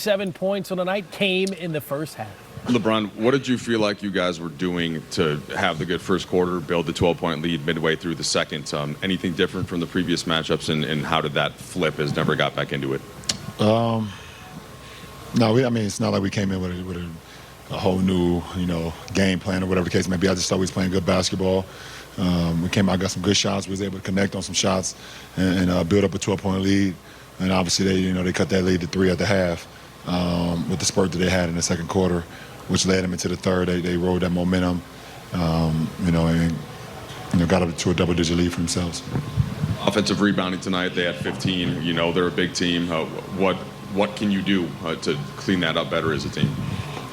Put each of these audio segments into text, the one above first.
7 points on the night came in the first half. LeBron, what did you feel like you guys were doing to have the good first quarter, build the 12-point lead midway through the second? Anything different from the previous matchups, and how did that flip as Denver got back into it? No, I mean, it's not like we came in with a whole new, game plan or whatever the case may be. I just thought we was playing good basketball. We came out, got some good shots. We was able to connect on some shots and build up a 12-point lead. And obviously, they cut that lead to 3 at the half with the spurt that they had in the second quarter, which led them into the third. They rode that momentum, and got up to a double-digit lead for themselves. Offensive rebounding tonight, they had 15. They're a big team. What can you do to clean that up better as a team?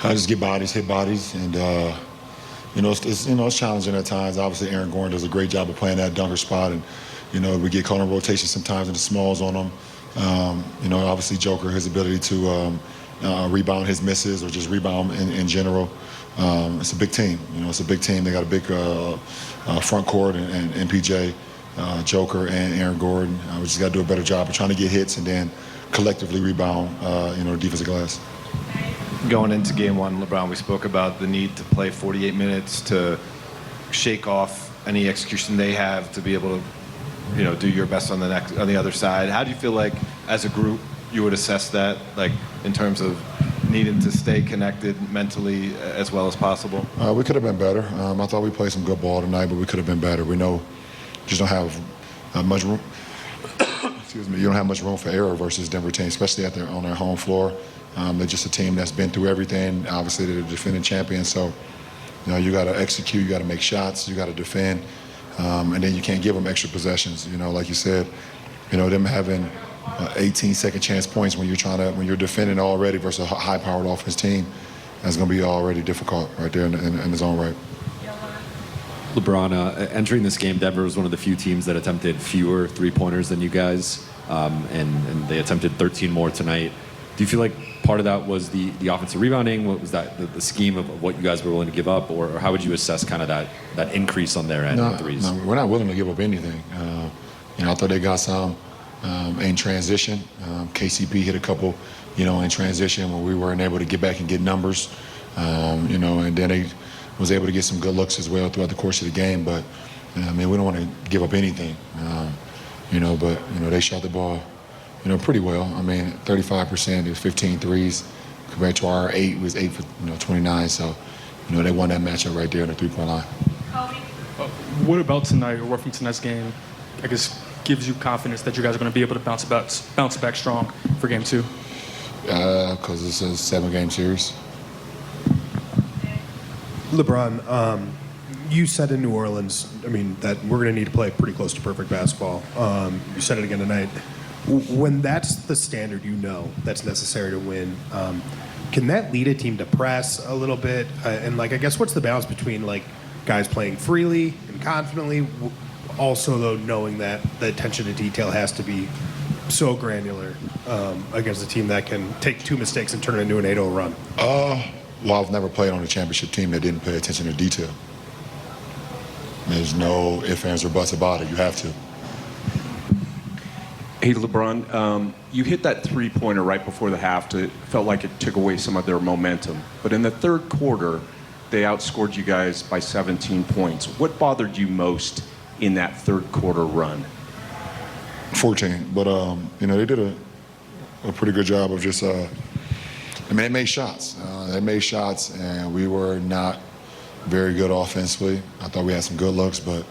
Just get bodies, hit bodies, and it's challenging at times. Obviously, Aaron Gordon does a great job of playing that dunker spot, and we get caught in rotation sometimes in the smalls on him. Obviously Joker, his ability to rebound his misses or just rebound in general. It's a big team. It's a big team. They got a big front court and MPJ, Joker, and Aaron Gordon. We just got to do a better job of trying to get hits and then collectively rebound, defensive glass. Going into game one, LeBron, we spoke about the need to play 48 minutes to shake off any execution they have to be able to do your best on the other side. How do you feel like, as a group, you would assess that, like in terms of needing to stay connected mentally as well as possible? We could have been better. I thought we played some good ball tonight, but we could have been better. We know just don't have much room. Excuse me. You don't have much room for error versus Denver team, especially on their home floor. They're just a team that's been through everything. Obviously, they're the defending champions, so you got to execute, you got to make shots, you got to defend. And then you can't give them extra possessions. Like you said, them having 18 second chance points when you're defending already versus a high-powered offense team, that's going to be already difficult right there in his own right. LeBron, entering this game, Denver was one of the few teams that attempted fewer three-pointers than you guys, and they attempted 13 more tonight. Do you feel like part of that was the offensive rebounding? What was that the scheme of what you guys were willing to give up, or how would you assess kind of that increase on their end of threes? No, we're not willing to give up anything. I thought they got some in transition. KCP hit a couple, in transition when we weren't able to get back and get numbers. And then they was able to get some good looks as well throughout the course of the game. But we don't want to give up anything. But they shot the ball. Pretty well. 35% is 15 threes compared to our 8 was 8 for 29. So, they won that matchup right there on the three-point line. What about tonight, or what from tonight's game, I guess, gives you confidence that you guys are going to be able to bounce back strong for game 2? Because it's a 7-game series. LeBron, you said in New Orleans, that we're going to need to play pretty close to perfect basketball. You said it again tonight. When that's the standard that's necessary to win, can that lead a team to press a little bit? And I guess what's the balance between guys playing freely and confidently, also though knowing that the attention to detail has to be so granular against a team that can take 2 mistakes and turn it into an 8-0 run? Well, I've never played on a championship team that didn't pay attention to detail. There's no ifs, ands, or buts about it. You have to. Hey, LeBron, you hit that three-pointer right before the half. Felt like it took away some of their momentum. But in the third quarter, they outscored you guys by 17 points. What bothered you most in that third quarter run? 14. But, they did a pretty good job of just, they made shots. They made shots, and we were not very good offensively. I thought we had some good looks, but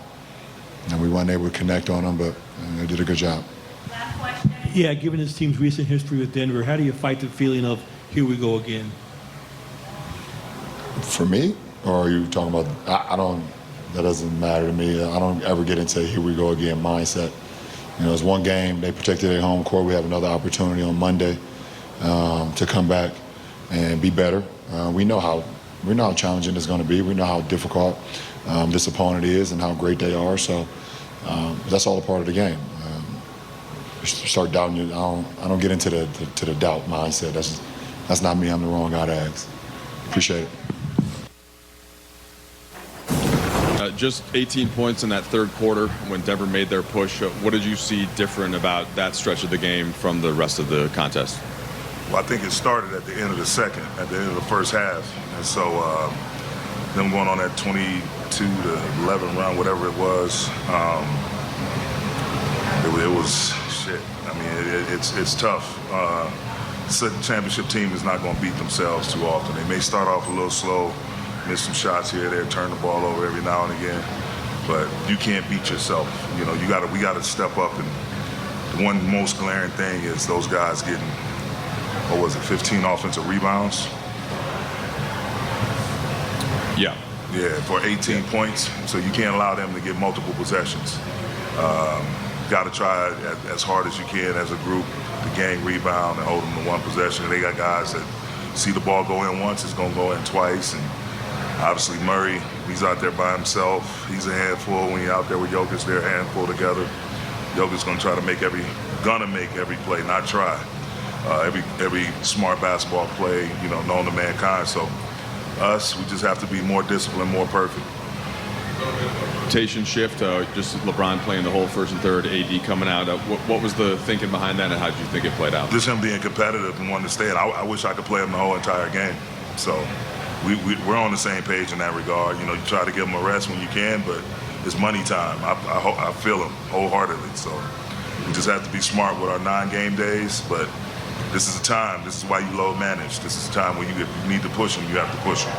we weren't able to connect on them, but they did a good job. Yeah, given this team's recent history with Denver, how do you fight the feeling of here we go again? For me? Or are you talking about, that doesn't matter to me. I don't ever get into here we go again mindset. It's one game. They protected their home court. We have another opportunity on Monday to come back and be better. We know how challenging it's going to be. We know how difficult this opponent is and how great they are. So that's all a part of the game. Start doubting you. I don't get into the doubt mindset. That's not me. I'm the wrong guy to ask. Appreciate it. Just 18 points in that third quarter when Denver made their push. What did you see different about that stretch of the game from the rest of the contest? Well, I think it started at the end of the second, at the end of the first half. And so them going on that 22 to 11 run, whatever it was, it was shit. I mean, it's tough. The championship team is not going to beat themselves too often. They may start off a little slow, miss some shots here or there, turn the ball over every now and again, but you can't beat yourself. You know, we got to step up. And the one most glaring thing is those guys getting, 15 offensive rebounds? Yeah. Yeah, for 18 points. So you can't allow them to get multiple possessions. Got to try as hard as you can as a group to gang rebound and hold them to one possession. And they got guys that see the ball go in once, it's going to go in twice. And obviously Murray, he's out there by himself. He's a handful. When you're out there with Jokic, they're a handful together. Jokic's going to try to make every play, not try. Every smart basketball play, you know, known to mankind. So us, we just have to be more disciplined, more perfect. Rotation shift, just LeBron playing the whole first and third, AD coming out. What was the thinking behind that, and how did you think it played out? Just him being competitive and wanting to stay in. I wish I could play him the whole entire game. So we're on the same page in that regard. You know, you try to give him a rest when you can, but it's money time. I feel him wholeheartedly. So we just have to be smart with our non-game days, but this is a time. This is why you load manage. This is a time where you need to push him. You have to push him.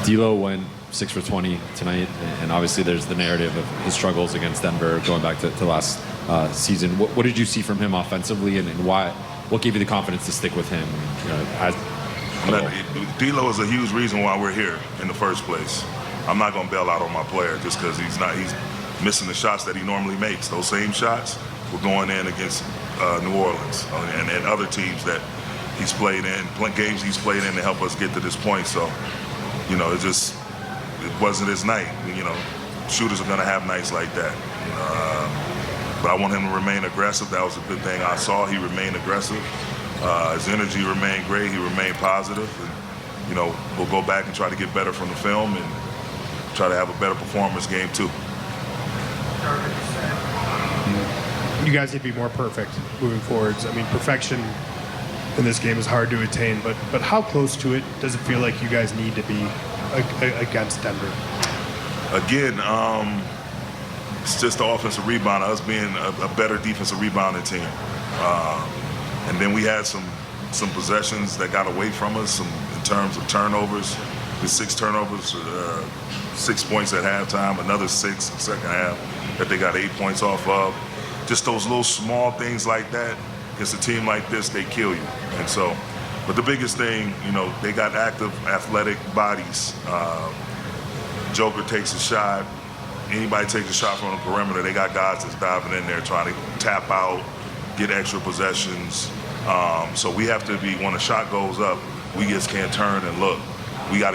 D'Lo went 6 for 20 tonight, and obviously there's the narrative of his struggles against Denver going back to last season. What did you see from him offensively, and why? What gave you the confidence to stick with him? D'Lo is a huge reason why we're here in the first place. I'm not going to bail out on my player just because he's missing the shots that he normally makes. Those same shots were going in against New Orleans and other teams that he's played in, games he's played in to help us get to this point. So, you know, it wasn't his night. You know, shooters are going to have nights like that. But I want him to remain aggressive. That was a good thing I saw. He remained aggressive. His energy remained great. He remained positive. And, you know, we'll go back and try to get better from the film and try to have a better performance game too. You guys need to be more perfect moving forwards. I mean, perfection in this game is hard to attain, but how close to it does it feel like you guys need to be against Denver? Again, it's just the offensive rebound, us being a better defensive rebounding team. And then we had some possessions that got away from us in terms of turnovers. The 6 turnovers, 6 points at halftime, another 6 in the second half that they got 8 points off of. Just those little small things like that, against a team like this, they kill you. And so, but the biggest thing, you know, they got active, athletic bodies. Joker takes a shot. Anybody takes a shot from the perimeter, they got guys that's diving in there trying to tap out, get extra possessions. So we have to be, when a shot goes up, we just can't turn and look. We got